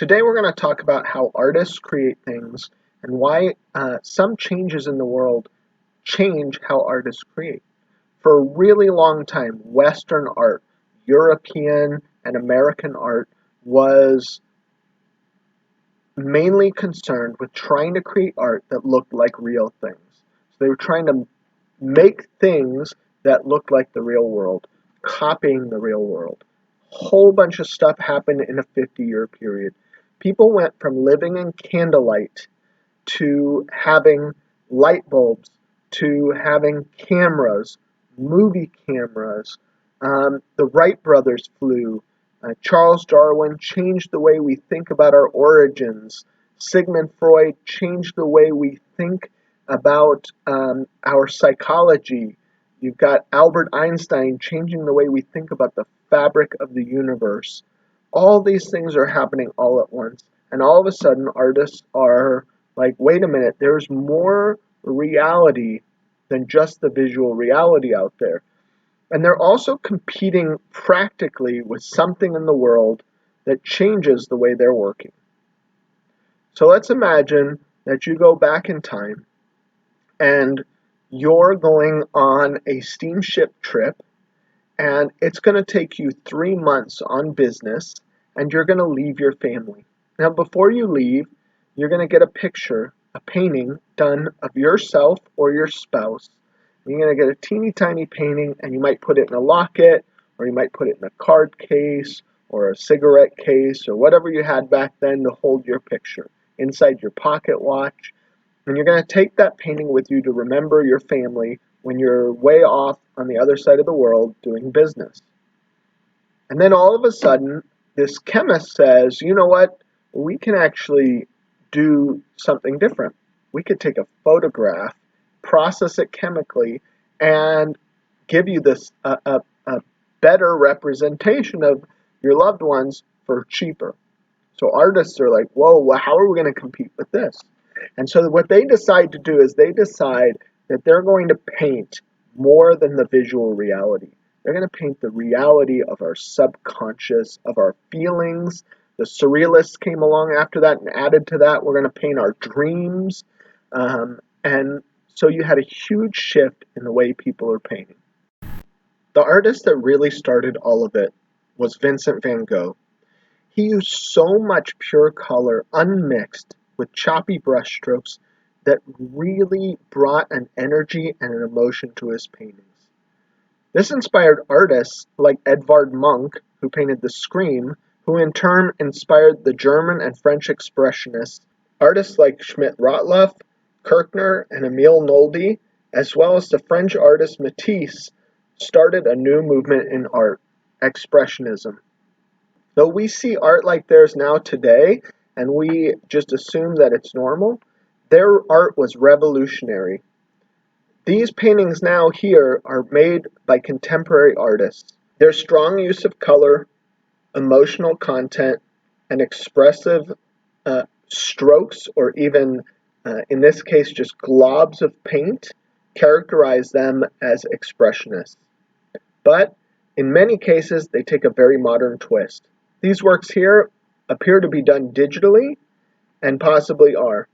Today we're going to talk about how artists create things and why some changes in the world change how artists create. For a really long time, Western art, European and American art, was mainly concerned with trying to create art that looked like real things. So they were trying to make things that looked like the real world, copying the real world. A whole bunch of stuff happened in a 50-year period. People went from living in candlelight to having light bulbs to having cameras, movie cameras. The Wright brothers flew. Charles Darwin changed the way we think about our origins. Sigmund Freud changed the way we think about our psychology. You've got Albert Einstein changing the way we think about the fabric of the universe. All these things are happening all at once, and all of a sudden artists are like, wait a minute, there's more reality than just the visual reality out there. And they're also competing practically with something in the world that changes the way they're working. So let's imagine that you go back in time and you're going on a steamship trip, and it's going to take you 3 months on business, and you're going to leave your family. Now, before you leave, you're going to get a picture, a painting done of yourself or your spouse. You're going to get a teeny tiny painting, and you might put it in a locket, or you might put it in a card case, or a cigarette case, or whatever you had back then to hold your picture, inside your pocket watch. And you're going to take that painting with you to remember your family when you're way off on the other side of the world doing business. And then all of a sudden, this chemist says, you know what, we can actually do something different. We could take a photograph, process it chemically, and give you this a better representation of your loved ones for cheaper. So artists are like, whoa, well, how are we going to compete with this? And so what they decide to do is they decide that they're going to paint more than the visual reality. They're going to paint the reality of our subconscious, of our feelings. The surrealists came along after that and added to that. We're going to paint our dreams. And so you had a huge shift in the way people are painting. The artist that really started all of it was Vincent van Gogh. He used so much pure color, unmixed, with choppy brushstrokes that really brought an energy and an emotion to his paintings. This inspired artists like Edvard Munch, who painted The Scream, who in turn inspired the German and French Expressionists, artists like Schmidt-Rottluff, Kirchner, and Emile Noldi, as well as the French artist Matisse, started a new movement in art, Expressionism. Though we see art like theirs now today, and we just assume that it's normal, their art was revolutionary. These paintings now here are made by contemporary artists. Their strong use of color, emotional content, and expressive strokes, or even in this case just globs of paint, characterize them as expressionists. But in many cases, they take a very modern twist. These works here appear to be done digitally, and possibly are.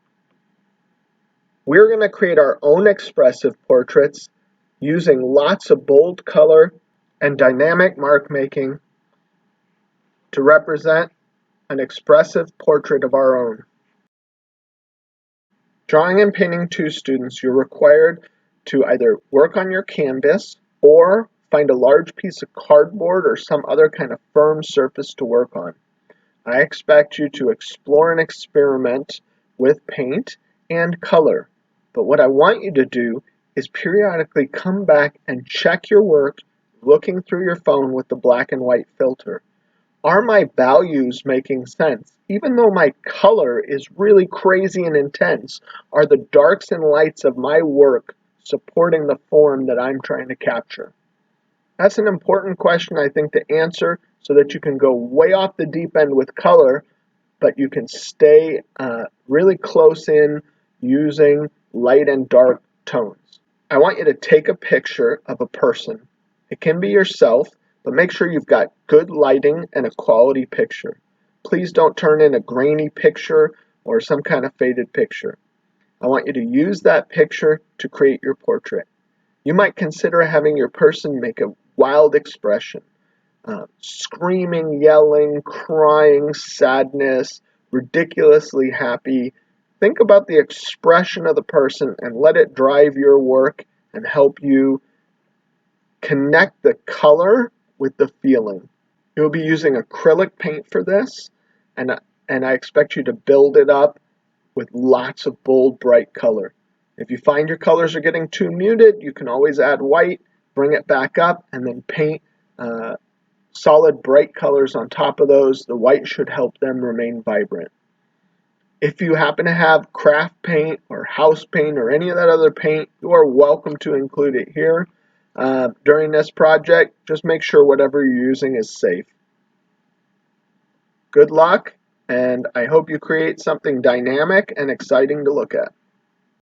We're going to create our own expressive portraits using lots of bold color and dynamic mark making to represent an expressive portrait of our own. Drawing and painting 2 students, you're required to either work on your canvas or find a large piece of cardboard or some other kind of firm surface to work on. I expect you to explore and experiment with paint and color. But what I want you to do is periodically come back and check your work looking through your phone with the black and white filter. Are my values making sense? Even though my color is really crazy and intense, are the darks and lights of my work supporting the form that I'm trying to capture? That's an important question, I think, to answer so that you can go way off the deep end with color, but you can stay really close in using light and dark tones. I want you to take a picture of a person. It can be yourself, but make sure you've got good lighting and a quality picture. please don't turn in a grainy picture or some kind of faded picture. I want you to use that picture to create your portrait. You might consider having your person make a wild expression, screaming, yelling, crying, sadness, ridiculously happy. Think about the expression of the person and let it drive your work and help you connect the color with the feeling. You'll be using acrylic paint for this, and I expect you to build it up with lots of bold, bright color. If you find your colors are getting too muted, you can always add white, bring it back up, and then paint solid, bright colors on top of those. The white should help them remain vibrant. If you happen to have craft paint or house paint or any of that other paint, you are welcome to include it here. During this project, just make sure whatever you're using is safe. Good luck, and I hope you create something dynamic and exciting to look at.